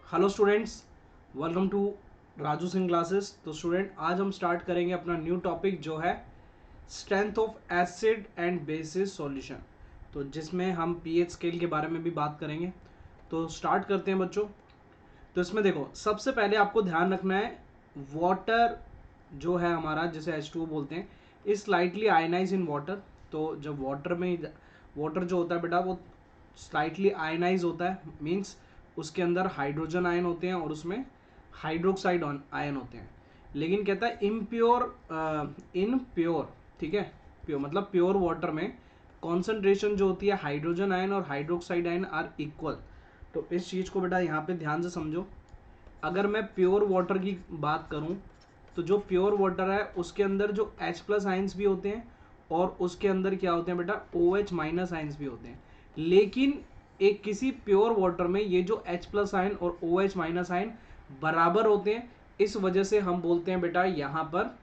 Hello students, welcome to Raju Singh classes. तो student, आज हम स्टार्ट करेंगे अपना न्यू टॉपिक जो है strength of acid and bases solution. तो जिसमें हम पीएच स्केल के बारे में भी बात करेंगे। तो स्टार्ट करते हैं बच्चों। तो इसमें देखो, सबसे पहले आपको ध्यान रखना है वाटर जो है हमारा, जिसे H2O बोलते हैं, is slightly ionize in water. तो जब वाटर जो होता है बेटा वो स्लाइटली आयनाइज होता है, मीन्स उसके अंदर हाइड्रोजन आयन होते हैं और उसमें हाइड्रोक्साइड आयन होते हैं। लेकिन कहता है इन प्योर, ठीक है, प्योर मतलब प्योर वाटर में कॉन्सेंट्रेशन जो होती है हाइड्रोजन आयन और हाइड्रोक्साइड आयन आर इक्वल। तो इस चीज़ को बेटा यहाँ पे ध्यान से समझो। अगर मैं प्योर वाटर की बात करूँ तो जो प्योर वाटर है उसके अंदर जो H प्लस आइंस भी होते हैं और उसके अंदर क्या होते हैं बेटा OH माइनस आइंस भी होते हैं। लेकिन एक किसी प्योर वाटर में ये जो H प्लस आयन और OH माइनस आयन बराबर होते हैं। इस वजह से हम बोलते हैं बेटा यहाँ पर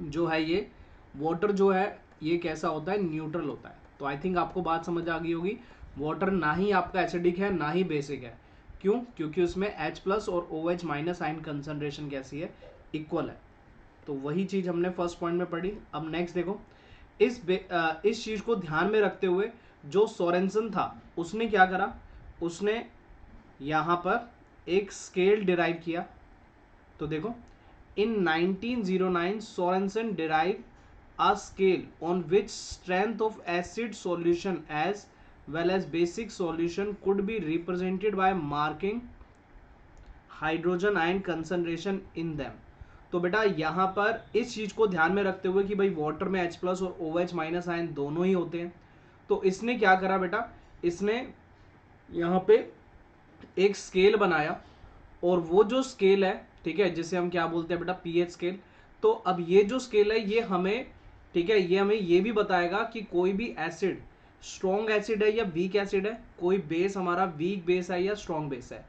जो है ये वाटर जो है ये कैसा होता है, न्यूट्रल होता है। तो आई थिंक आपको बात समझ आ गई होगी। वाटर ना ही आपका एसिडिक है ना ही बेसिक है। क्यों? क्योंकि उसमें H प्लस और OH माइनस आयन कंसंट्रेशन कैसी है, इक्वल है। तो वही चीज़ हमने फर्स्ट पॉइंट में पढ़ी। अब नेक्स्ट देखो, इस चीज़ को ध्यान में रखते हुए जो सोरेंसन था उसने क्या करा, उसने यहाँ पर एक स्केल डिराइव किया। तो देखो, in 1909 Sorensen derived a scale on which strength of acid solution as well as basic solution could be represented by marking hydrogen ion concentration in them। तो बेटा यहाँ पर इस चीज को ध्यान में रखते हुए कि भाई वाटर में H प्लस और OH माइनस आयन दोनों ही होते हैं, तो इसने क्या करा बेटा, इसने यहाँ पे एक स्केल बनाया। और वो जो स्केल है, ठीक है, जिसे हम क्या बोलते हैं बेटा, पीएच स्केल। तो अब ये जो स्केल है ये हमें, ठीक है, ये हमें ये भी बताएगा कि कोई भी एसिड स्ट्रॉन्ग एसिड है या वीक एसिड है, कोई बेस हमारा वीक बेस है या स्ट्रॉन्ग बेस है।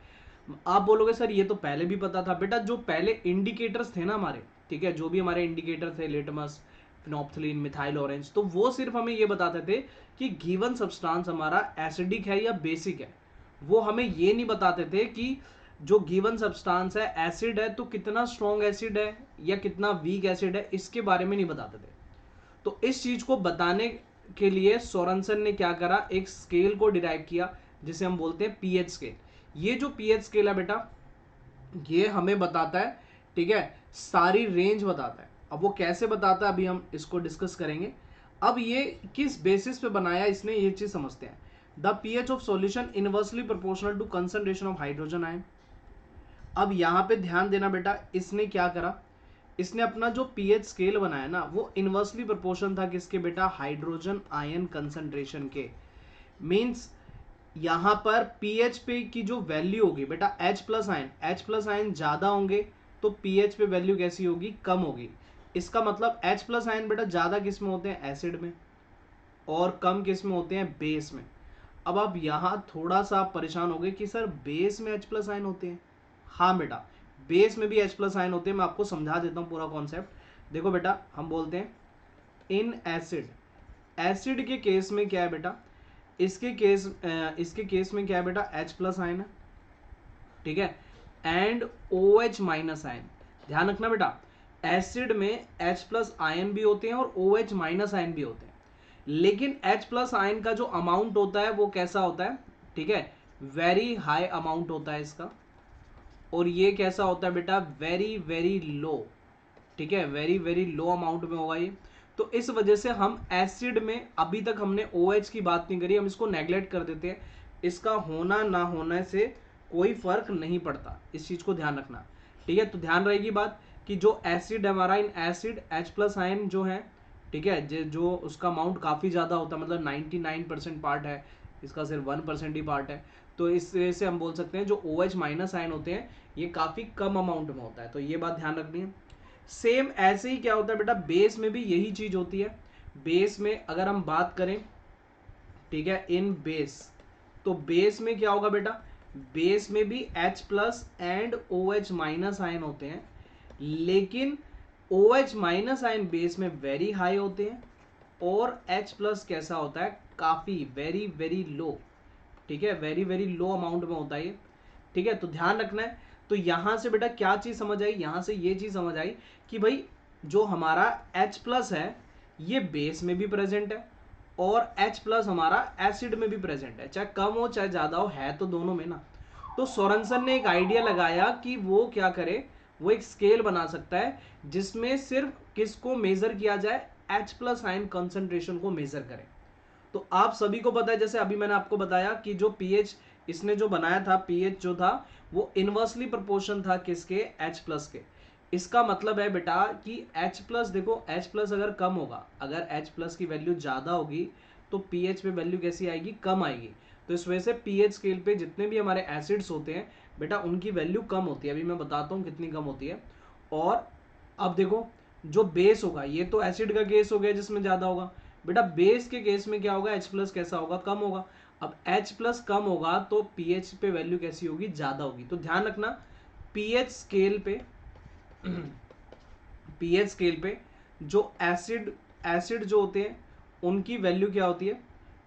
आप बोलोगे सर ये तो पहले भी पता था। बेटा जो पहले इंडिकेटर्स थे ना हमारे, ठीक है, जो भी हमारे इंडिकेटर थे, लिटमस, फिनोप्थलीन, मिथाइल ऑरेंज, तो वो सिर्फ हमें ये बताते थे कि गिवन सब्सटेंस हमारा एसिडिक है या बेसिक है। वो हमें ये नहीं बताते थे कि जो गिवन सब्सटेंस है एसिड है तो कितना स्ट्रॉन्ग एसिड है या कितना वीक एसिड है, इसके बारे में नहीं बताते थे। तो इस चीज को बताने के लिए सोरेंसन ने क्या करा, एक स्केल को डिराइव किया जिसे हम बोलते हैं पीएच स्केल। ये जो पीएच स्केल है बेटा ये हमें बताता है, ठीक है, सारी रेंज बताता है। अब वो कैसे बताता है अभी हम इसको डिस्कस करेंगे। अब ये किस बेसिस पे बनाया इसने, ये चीज समझते हैं। The pH of solution inversely proportional to concentration of hydrogen ion. अब यहाँ पे ध्यान देना बेटा, इसने क्या करा, इसने अपना जो पीएच स्केल बनाया ना वो इनवर्सली प्रोपोर्शन था किसके बेटा, हाइड्रोजन आयन कंसंट्रेशन के। मींस यहाँ पर पीएच पे की जो वैल्यू होगी बेटा, एच प्लस आयन ज्यादा होंगे तो पीएच पे वैल्यू कैसी होगी, कम होगी। इसका मतलब एच प्लस आयन बेटा ज्यादा किस में होते हैं, एसिड में, और कम किस में होते हैं, बेस में। अब आप यहाँ थोड़ा सा आप परेशान हो गए कि सर बेस में एच प्लस आयन होते हैं। हाँ बेटा, बेस में भी एच प्लस आयन होते हैं। मैं आपको समझा देता हूँ पूरा कॉन्सेप्ट। देखो बेटा, हम बोलते हैं इन एसिड, एसिड के केस में क्या है बेटा, इसके केस में क्या है बेटा, H प्लस आयन है, ठीक है, एंड OH माइनस आयन। ध्यान रखना बेटा, एसिड में H प्लस आयन भी होते हैं और OH माइनस आयन भी होते हैं। लेकिन H प्लस आयन का जो अमाउंट होता है वो कैसा होता है, ठीक है, वेरी हाई अमाउंट होता है इसका। और ये कैसा होता है बेटा, वेरी वेरी लो, ठीक है, वेरी वेरी लो अमाउंट में होगा ये। तो इस वजह से हम एसिड में, अभी तक हमने OH की बात नहीं करी, हम इसको नेग्लेक्ट कर देते हैं। इसका होना ना होने से कोई फर्क नहीं पड़ता, इस चीज को ध्यान रखना, ठीक है। तो ध्यान रहेगी बात कि जो एसिड है हमारा, in acid H plus ion जो है, ठीक है, जो उसका अमाउंट काफ़ी ज़्यादा होता है, मतलब 99% पार्ट है, इसका सिर्फ 1% ही पार्ट है। तो इस वजह से हम बोल सकते हैं जो OH माइनस आयन होते हैं ये काफ़ी कम अमाउंट में होता है। तो ये बात ध्यान रखनी है। सेम ऐसे ही क्या होता है बेटा, बेस में भी यही चीज होती है। बेस में अगर हम बात करें, ठीक है, इन बेस, तो बेस में क्या होगा बेटा, बेस में भी H plus and OH minus ion होते हैं। लेकिन OH माइनस आयन बेस में वेरी हाई होते हैं और H प्लस कैसा होता है, काफी वेरी वेरी लो, ठीक है, वेरी वेरी लो अमाउंट में होता है ये, ठीक है, तो ध्यान रखना है। तो यहां से बेटा क्या चीज समझ आई, यहां से ये चीज समझ आई कि भाई जो हमारा H प्लस है ये बेस में भी प्रेजेंट है और H प्लस हमारा एसिड में भी प्रेजेंट है, चाहे कम हो चाहे ज्यादा हो, है तो दोनों में ना। तो सोरेनसन ने एक आइडिया लगाया कि वो क्या करे, वो एक स्केल बना सकता है जिसमें सिर्फ किसको मेजर किया जाए, H प्लस आयन कंसंट्रेशन को मेजर करें। तो आप सभी को पता है, जैसे अभी मैंने आपको बताया कि जो पीएच इसने जो बनाया था, पीएच जो था वो इनवर्सली प्रोपोर्शन था किसके, H प्लस के। इसका मतलब है बेटा कि H प्लस, देखो H प्लस अगर कम होगा, अगर H प्लस की वैल्यू ज़्यादा होगी तो पीएच पे वैल्यू कैसी आएगी, कम आएगी। तो इस वजह से पीएच स्केल पे जितने भी हमारे एसिड्स होते हैं बेटा उनकी वैल्यू कम होती है। अभी मैं बताता हूँ कितनी कम होती है। और अब देखो जो बेस होगा, ये तो एसिड का केस हो गया जिसमें ज़्यादा होगा, बेटा बेस के केस में क्या होगा, H प्लस कैसा होगा, कम होगा। अब H प्लस कम होगा तो पीएच पे वैल्यू कैसी होगी, ज़्यादा होगी। तो ध्यान रखना पीएच स्केल पे पीएच स्केल पे जो एसिड जो होते हैं उनकी वैल्यू क्या होती है,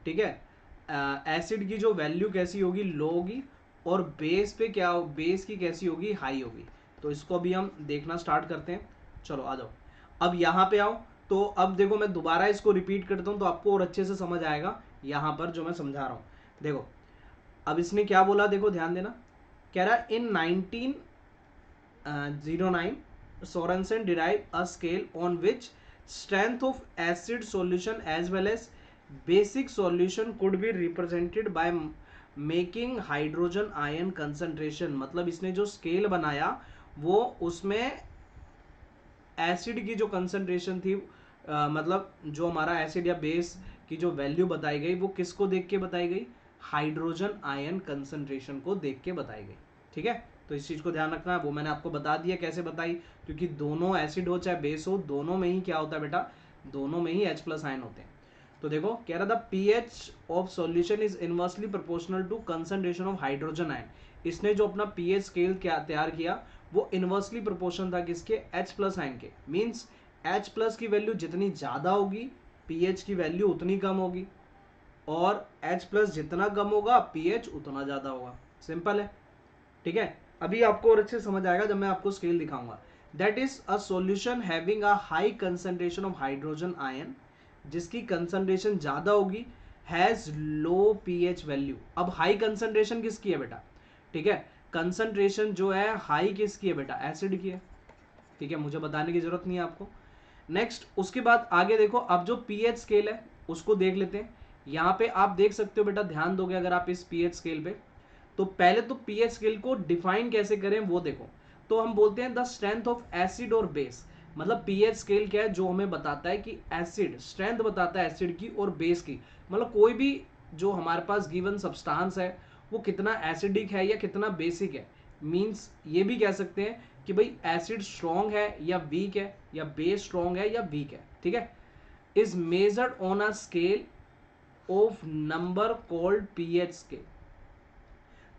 ठीक है, एसिड की जो वैल्यू कैसी होगी, लो होगी, और बेस पे क्या हो, बेस की कैसी होगी, हाई होगी। तो इसको अभी हम देखना स्टार्ट करते हैं। चलो आ जाओ, अब यहाँ पे आओ। तो अब देखो मैं दोबारा इसको रिपीट करता हूँ तो आपको और अच्छे से समझ आएगा यहाँ पर जो मैं समझा रहा हूँ। देखो अब इसने क्या बोला, देखो ध्यान देना, कह रहा इन 1909 Sorensen derived a scale on which strength of acid solution as well as basic solution could be represented by making hydrogen ion concentration। मतलब इसने जो स्केल बनाया वो उसमें एसिड की जो कंसंट्रेशन थी, मतलब जो हमारा एसिड या बेस की जो वैल्यू बताई गई वो किसको देख के बताई गई, हाइड्रोजन आयन कंसंट्रेशन को देख के बताई गई। ठीक है, तो इस चीज को ध्यान रखना है। वो मैंने आपको बता दिया कैसे बताई, क्योंकि दोनों एसिड हो चाहे बेस हो, दोनों में ही क्या होता है बेटा, दोनों में ही H प्लस आयन होते हैं। तो देखो कह रहा था pH of solution is inversely proportional to concentration of hydrogen ion. इसने जो अपना पीएच स्केल क्या तैयार किया वो इनवर्सली प्रोपोर्शन था किसके, H प्लस आयन के। मींस H प्लस की वैल्यू जितनी ज्यादा होगी पीएच की वैल्यू उतनी कम होगी, और H प्लस जितना कम होगा पीएच उतना ज्यादा होगा। सिंपल है, ठीक है। अभी आपको और अच्छे समझ आएगा जब मैं आपको स्केल दिखाऊंगा। That is a solution having a high concentration of hydrogen ion, जिसकी कंसंट्रेशन ज्यादा होगी, हैज लो पीएच वैल्यू। अब हाई कंसंट्रेशन किसकी है बेटा, ठीक है, कंसंट्रेशन जो है हाई किसकी है बेटा, एसिड की है। ठीक है, मुझे बताने की जरूरत नहीं है आपको। नेक्स्ट उसके बाद आगे देखो, अब जो पीएच स्केल है उसको देख लेते हैं। यहाँ पे आप देख सकते हो बेटा, ध्यान दोगे अगर आप इस पीएच स्केल पे, तो पहले तो पीएच स्केल को डिफाइन कैसे करें वो देखो। तो हम बोलते हैं द स्ट्रेंथ ऑफ एसिड और बेस। मतलब पीएच स्केल क्या है, जो हमें बताता है कि एसिड स्ट्रेंथ बताता है एसिड की और बेस की। मतलब कोई भी जो हमारे पास गिवन सब्सटेंस है वो कितना एसिडिक है या कितना बेसिक है। मींस ये भी कह सकते हैं कि भाई एसिड स्ट्रॉन्ग है या वीक है, या बेस स्ट्रॉन्ग है या वीक है। ठीक है, is measured on a scale of number called pH scale.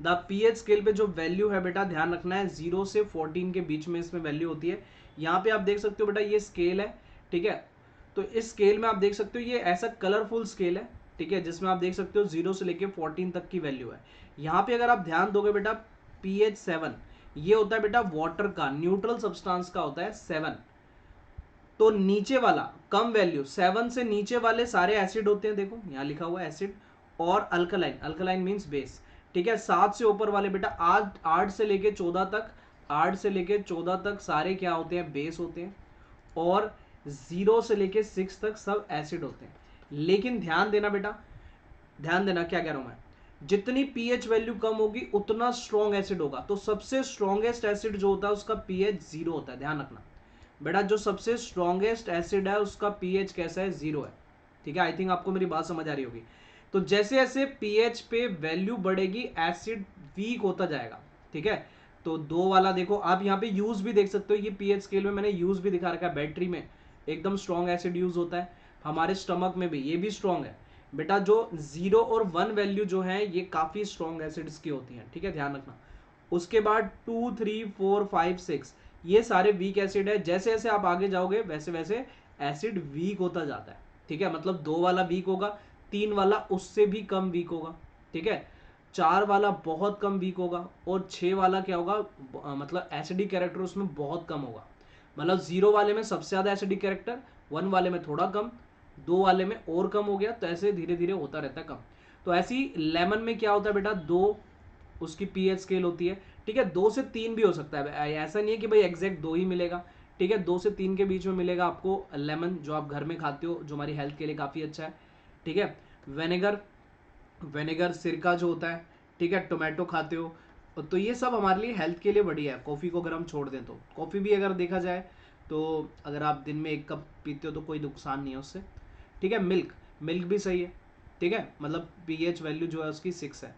The pH scale पे जो वैल्यू है बेटा, ध्यान रखना है 0 से 14 के बीच में इसमें वैल्यू होती है। यहाँ पे आप देख सकते हो बेटा ये स्केल है, ठीक है। तो इस स्केल में आप देख सकते हो ये ऐसा कलरफुल स्केल है, ठीक है, जिसमें आप देख सकते हो 0 से लेके 14 तक की वैल्यू है। यहाँ पे अगर आप ध्यान दोगे बेटा pH 7 ये होता है बेटा वाटर का, न्यूट्रल सब्सटेंस का होता है 7। तो नीचे वाला कम वैल्यू 7 से नीचे वाले सारे एसिड होते हैं, देखो यहाँ लिखा हुआ एसिड, और अल्कलाइन, अल्कलाइन मींस बेस। ठीक है, 7 से ऊपर वाले बेटा 8 से लेके 14 तक, 8 से लेके 14 तक सारे क्या होते हैं, बेस होते हैं, और 0 से लेके 6 तक सब एसिड होते हैं। लेकिन ध्यान देना बेटा, ध्यान देना क्या कह रहा हूं मैं, जितनी पीएच वैल्यू कम होगी उतना स्ट्रॉन्ग एसिड होगा। तो सबसे स्ट्रॉन्गेस्ट एसिड जो होता है उसका पीएच 0 होता है। ध्यान रखना बेटा, जो सबसे स्ट्रॉन्गेस्ट एसिड है उसका पीएच कैसा है, 0 है। ठीक है, आई थिंक आपको मेरी बात समझ आ रही होगी। तो जैसे जैसे पीएच पे वैल्यू बढ़ेगी एसिड वीक होता जाएगा। ठीक है, तो 2 वाला देखो आप यहाँ पे यूज भी देख सकते हो, ये पीएच स्केल में मैंने यूज भी दिखा रखा है। बैटरी में एकदम स्ट्रॉन्ग एसिड यूज होता है, हमारे स्टमक में भी ये भी स्ट्रॉन्ग है बेटा। जो 0 और 1 वैल्यू जो है ये काफी स्ट्रॉन्ग एसिड्स की होती हैं। ठीक है, ध्यान रखना। उसके बाद 2, 3, 4, 5, 6 ये सारे वीक एसिड है। जैसे जैसे आप आगे जाओगे वैसे वैसे एसिड वीक होता जाता है। ठीक है, मतलब 2 वाला वीक होगा, 3 वाला उससे भी कम वीक होगा। ठीक है, 4 वाला बहुत कम वीक होगा, और 6 वाला क्या होगा, मतलब एसिडिक कैरेक्टर उसमें बहुत कम होगा। मतलब 0 वाले में सबसे ज़्यादा एसिडिक कैरेक्टर, 1 वाले में थोड़ा कम, 2 वाले में और कम हो गया, तो ऐसे धीरे धीरे होता रहता है कम। तो ऐसी लेमन में क्या होता है बेटा, 2 उसकी पीएच स्केल होती है, ठीक है। 2 से 3 भी हो सकता है, ऐसा नहीं है कि भाई एग्जैक्ट 2 ही मिलेगा, ठीक है। 2 से 3 के बीच में मिलेगा आपको लेमन, जो आप घर में खाते हो, जो हमारी हेल्थ के लिए काफ़ी अच्छा है, ठीक है। वेनेगर, वेनेगर सिरका जो होता है, ठीक है। टोमेटो खाते हो, तो ये सब हमारे लिए हेल्थ के लिए बढ़िया है। कॉफ़ी को अगर हम छोड़ दें तो, कॉफ़ी भी अगर देखा जाए तो अगर आप दिन में 1 कप पीते हो तो कोई नुकसान नहीं है उससे, ठीक है। मिल्क, मिल्क भी सही है, ठीक है। मतलब पीएच वैल्यू जो है उसकी 6 है।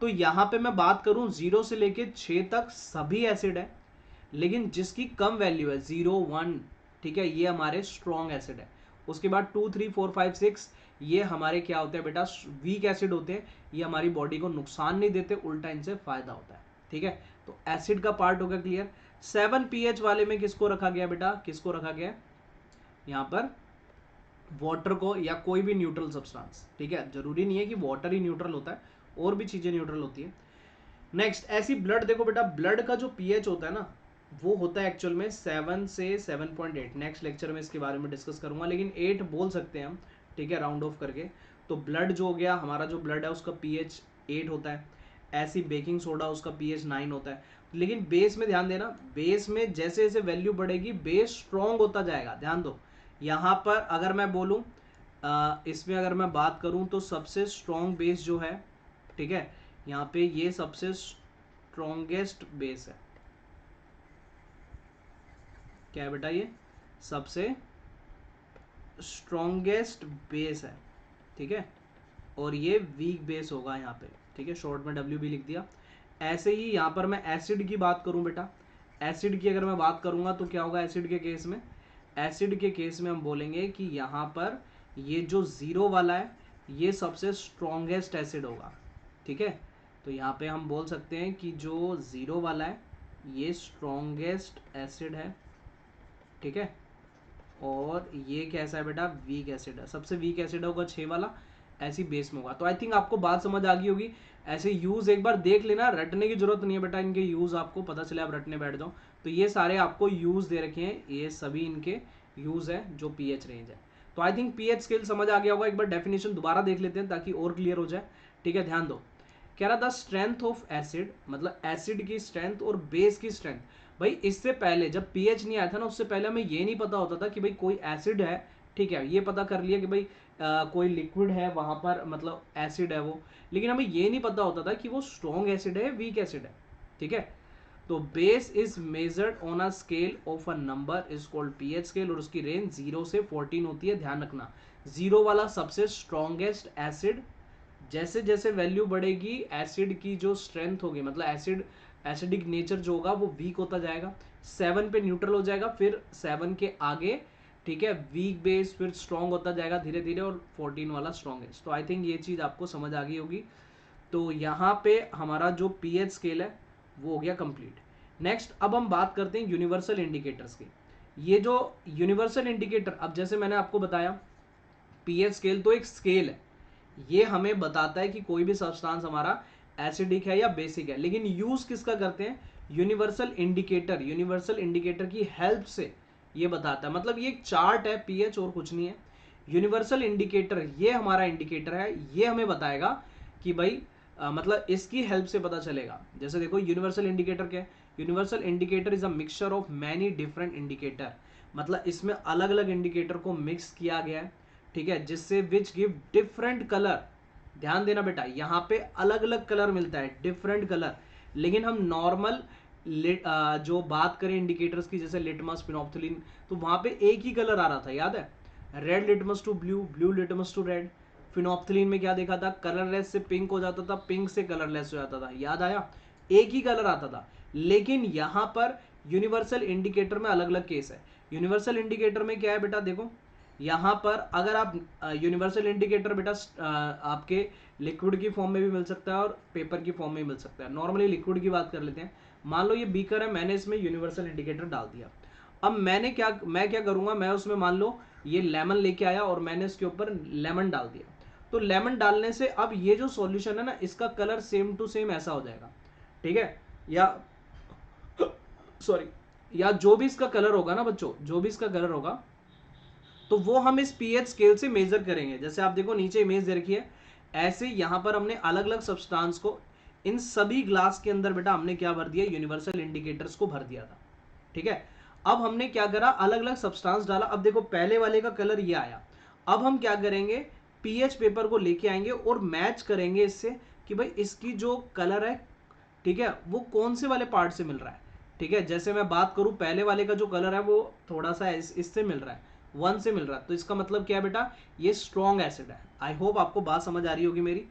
तो यहाँ पे मैं बात करूँ 0 से लेके 6 तक सभी एसिड है, लेकिन जिसकी कम वैल्यू है 0, 1, ठीक है, ये हमारे स्ट्रॉन्ग एसिड है। उसके बाद 2, 3, 4, 5, 6 ये हमारे क्या होते हैं बेटा, वीक एसिड होते हैं। ये हमारी बॉडी को नुकसान नहीं देते, उल्टा इनसे फायदा होता है, ठीक है। तो एसिड का पार्ट होगा क्लियर। 7 पीएच वाले में किसको रखा गया बेटा, किसको रखा गया यहाँ पर, वाटर को, या कोई भी न्यूट्रल सब्सटेंस, ठीक है। जरूरी नहीं है कि वाटर ही न्यूट्रल होता है, और भी चीजें न्यूट्रल होती है। नेक्स्ट, ऐसी ब्लड देखो बेटा, ब्लड का जो पीएच होता है ना, वो होता है एक्चुअल में 7 से 7.8। नेक्स्ट लेक्चर में इसके बारे में डिस्कस करूंगा, लेकिन 8 बोल सकते हैं हम, ठीक है, राउंड ऑफ करके। तो ब्लड जो हो गया हमारा, जो ब्लड है उसका पीएच 8 होता है। ऐसी बेकिंग सोडा, उसका पीएच 9 होता है। लेकिन बेस में ध्यान देना, बेस में जैसे जैसे वैल्यू बढ़ेगी बेस स्ट्रॉन्ग होता जाएगा, ध्यान दो। यहाँ पर अगर मैं बोलूँ, इसमें अगर मैं बात करूँ तो सबसे स्ट्रॉन्ग बेस जो है, ठीक है, यहाँ पे ये सबसे स्ट्रॉन्गेस्ट बेस है। क्या है बेटा, ये सबसे स्ट्रॉन्गेस्ट बेस है, ठीक है। और ये वीक बेस होगा यहाँ पे, ठीक है, शॉर्ट में डब्ल्यू भी लिख दिया। ऐसे ही यहाँ पर मैं एसिड की बात करूँ बेटा, एसिड की अगर मैं बात करूँगा तो क्या होगा एसिड के केस में, एसिड के केस में हम बोलेंगे कि यहाँ पर ये जो 0 वाला है ये सबसे स्ट्रॉन्गेस्ट एसिड होगा, ठीक है। तो यहाँ पे हम बोल सकते हैं कि जो 0 वाला है ये स्ट्रॉन्गेस्ट एसिड है, ठीक है। और ये कैसा है बेटा, वीक एसिड है, सबसे वीक एसिड होगा 6 वाला, ऐसी बेस में होगा। तो आई थिंक आपको बात समझ आ गई होगी। ऐसे यूज एक बार देख लेना, रटने की जरूरत नहीं है बेटा, इनके यूज आपको पता चले, आप रटने बैठ जाओ। तो ये सारे आपको यूज दे रखे हैं, ये सभी इनके यूज है जो पीएच रेंज है। तो आई थिंक पीएच स्केल समझ आ गया होगा। एक बार डेफिनेशन दोबारा देख लेते हैं ताकि और क्लियर हो जाए, ठीक है। ध्यान दो, कह रहा था स्ट्रेंथ ऑफ एसिड, मतलब एसिड की स्ट्रेंथ और बेस की स्ट्रेंथ। भाई इससे पहले जब पीएच नहीं आया था ना, उससे पहले हमें ये नहीं पता होता था कि भाई कोई एसिड है, ठीक है। ये पता कर लिया कि भाई कोई लिक्विड है वहां पर, मतलब एसिड है वो, लेकिन हमें ये नहीं पता होता था कि वो स्ट्रॉन्ग एसिड है, वीक एसिड है, ठीक है। तो base is measured on a scale of a number is called pH scale, और उसकी रेंज 0 से 14 होती है। ध्यान रखना, 0 वाला सबसे स्ट्रॉन्गेस्ट एसिड, जैसे जैसे वैल्यू बढ़ेगी एसिड की जो स्ट्रेंथ होगी, मतलब एसिड, एसिडिक नेचर जो होगा वो वीक होता जाएगा। 7 पे न्यूट्रल हो जाएगा, फिर 7 के आगे, ठीक है, वीक बेस, फिर स्ट्रॉन्ग होता जाएगा धीरे धीरे, और 14 वाला स्ट्रॉन्गेस्ट। तो आई थिंक ये चीज़ आपको समझ आ गई होगी। तो यहाँ पे हमारा जो पीएच स्केल है वो हो गया कंप्लीट। नेक्स्ट अब हम बात करते हैं यूनिवर्सल इंडिकेटर्स की। ये जो यूनिवर्सल इंडिकेटर, अब जैसे मैंने आपको बताया पीएच स्केल तो एक स्केल है, ये हमें बताता है कि कोई भी सब्सटेंस हमारा एसिडिक है या बेसिक है, लेकिन यूज किसका करते हैं, यूनिवर्सल इंडिकेटर, यूनिवर्सल इंडिकेटर की हेल्प से ये बताता है। मतलब ये एक चार्ट है पीएच और कुछ नहीं है। यूनिवर्सल इंडिकेटर ये हमारा इंडिकेटर है, ये हमें बताएगा कि भाई मतलब इसकी हेल्प से पता चलेगा। जैसे देखो यूनिवर्सल इंडिकेटर क्या है, universal indicator is a mixture of many different indicator, मतलब इसमें अलग अलग इंडिकेटर को मिक्स किया गया है, ठीक है, जिससे विच गिव डिफरेंट कलर। ध्यान देना बेटा, यहाँ पे अलग अलग कलर मिलता है, डिफरेंट कलर। लेकिन हम नॉर्मल जो बात करें इंडिकेटर्स की, जैसे लिटमस, फिनोप्थलीन, तो वहां पे एक ही कलर आ रहा था, याद है, red litmus to blue, blue litmus to red. Phenolphthalein में क्या देखा था, कलरलेस से पिंक हो जाता था, पिंक से कलरलेस हो जाता था, याद आया, एक ही कलर आता था। लेकिन यहाँ पर यूनिवर्सल इंडिकेटर में अलग अलग केस है। यूनिवर्सल इंडिकेटर में क्या है बेटा, देखो यहाँ पर अगर आप यूनिवर्सल इंडिकेटर बेटा आपके लिक्विड की फॉर्म में भी मिल सकता है और पेपर की फॉर्म में भी मिल सकता है। नॉर्मली लिक्विड की बात कर लेते हैं। मान लो ये बीकर है, मैंने इसमें यूनिवर्सल इंडिकेटर डाल दिया। अब मैं क्या करूंगा, मैं उसमें मान लो ये लेमन लेके आया और मैंने इसके ऊपर लेमन डाल दिया, तो लेमन डालने से अब ये जो सॉल्यूशन है ना, इसका कलर सेम टू सेम ऐसा हो जाएगा, ठीक है। या सॉरी, या जो भी इसका कलर होगा ना बच्चों, जो भी इसका कलर होगा, तो वो हम इस पीएच स्केल से मेजर करेंगे। जैसे आप देखो नीचे इमेज दे रखी है, ऐसे यहां पर हमने अलग अलग सब्सटेंस को इन सभी ग्लास के अंदर बेटा हमने क्या भर दिया, यूनिवर्सल इंडिकेटर्स को भर दिया था, ठीक है। अब हमने क्या करा, अलग अलग सब्सटेंस डाला। अब देखो पहले वाले का कलर ये आया। अब हम क्या करेंगे, पीएच पेपर को लेके आएंगे और मैच करेंगे इससे कि भाई इसकी जो कलर है, ठीक है, वो कौन से वाले पार्ट से मिल रहा है, ठीक है। जैसे मैं बात करूं, पहले वाले का जो कलर है वो थोड़ा सा इससे मिल रहा है, 1 से मिल रहा है, तो इसका मतलब क्या है बेटा, ये स्ट्रॉन्ग एसिड है। आई होप आपको बात समझ आ रही होगी मेरी,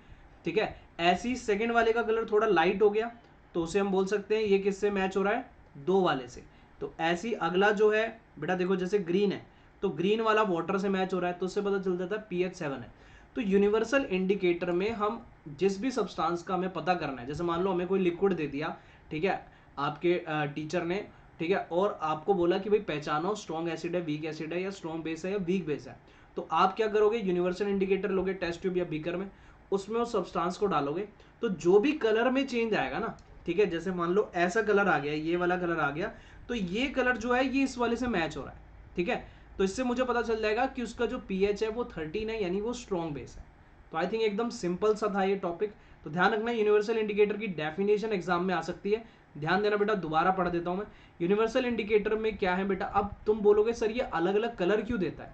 ठीक है। ऐसी सेकंड वाले का कलर थोड़ा लाइट हो गया, तो उसे हम बोल सकते हैं ये किससे मैच हो रहा है, 2 वाले से। तो ऐसी अगला जो है बेटा, देखो जैसे ग्रीन है, तो ग्रीन वाला वाटर से मैच हो रहा है, तो उससे पता चल जाता है पीएच 7 है। तो यूनिवर्सल इंडिकेटर में हम जिस भी सब्सटेंस का हमें पता करना है, जैसे मान लो हमें कोई लिक्विड दे दिया, ठीक है, आपके टीचर ने, ठीक है, और आपको बोला कि भाई पहचानो स्ट्रॉन्ग एसिड है, वीक एसिड है, या स्ट्रॉन्ग बेस है या वीक बेस है, तो आप क्या करोगे, यूनिवर्सल इंडिकेटर लोगे टेस्ट ट्यूब या बीकर में, उसमें उस सब्सटेंस को डालोगे, तो जो भी कलर में चेंज आएगा ना, ठीक है, जैसे मान लो ऐसा कलर आ गया, ये वाला कलर आ गया, तो ये कलर जो है ये इस वाले से मैच हो रहा है, ठीक है। तो इससे मुझे पता चल जाएगा कि उसका जो पीएच है वो 13 है, यानी वो स्ट्रॉन्ग बेस है। तो आई थिंक एकदम सिंपल सा था ये टॉपिक। तो ध्यान रखना, यूनिवर्सल इंडिकेटर की डेफिनेशन एग्जाम में आ सकती है, ध्यान देना बेटा, दोबारा पढ़ देता हूं मैं। यूनिवर्सल इंडिकेटर में क्या है बेटा, अब तुम बोलोगे सर ये अलग अलग कलर क्यों देता है,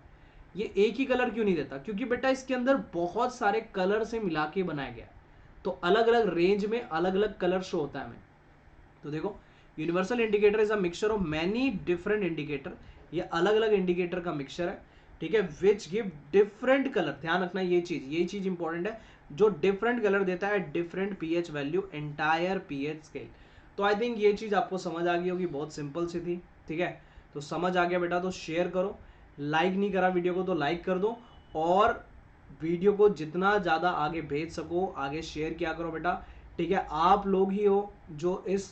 ये एक ही कलर क्यों नहीं देता, क्योंकि बेटा इसके अंदर बहुत सारे कलर से मिला के बनाया गया है, तो अलग अलग रेंज में अलग अलग कलर शो होता है हमें। तो देखो, universal indicator is a mixture of many different indicator, ये अलग अलग इंडिकेटर का मिक्सचर है, ठीक है, विच गिव डिफरेंट कलर। ध्यान रखना ये चीज इंपॉर्टेंट है, जो डिफरेंट कलर देता है, different pH value, entire pH scale. तो आई थिंक ये चीज आपको समझ आ गई होगी, बहुत सिंपल सी थी, ठीक है। तो समझ आ गया बेटा तो शेयर करो, लाइक नहीं करा वीडियो को तो लाइक कर दो, और वीडियो को जितना ज़्यादा आगे भेज सको आगे शेयर किया करो बेटा, ठीक है। आप लोग ही हो जो इस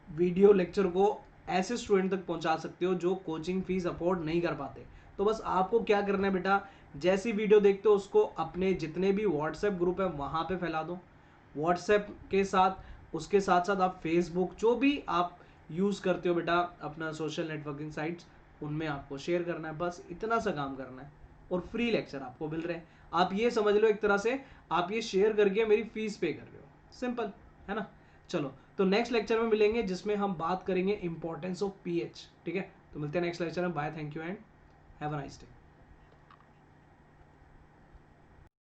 वीडियो लेक्चर को ऐसे स्टूडेंट तक पहुंचा सकते हो जो कोचिंग फीस अफोर्ड नहीं कर पाते। तो बस आपको क्या करना है बेटा, जैसी वीडियो देखते हो उसको अपने जितने भी व्हाट्सएप ग्रुप है वहाँ पे फैला दो, व्हाट्सएप के साथ, उसके साथ साथ आप फेसबुक, जो भी आप यूज़ करते हो बेटा अपना सोशल नेटवर्किंग साइट्स, उनमें आपको शेयर करना है, बस इतना सा काम करना है, और फ्री लेक्चर आपको मिल रहे हैं। आप ये समझ लो एक तरह से आप ये शेयर करके मेरी फीस पे कर रहे हो, सिंपल है ना। चलो, तो नेक्स्ट लेक्चर में मिलेंगे जिसमें हम बात करेंगे इंपॉर्टेंस ऑफ पीएच, ठीक है। तो मिलते हैं नेक्स्ट लेक्चर में, bye, thank you and have a nice day.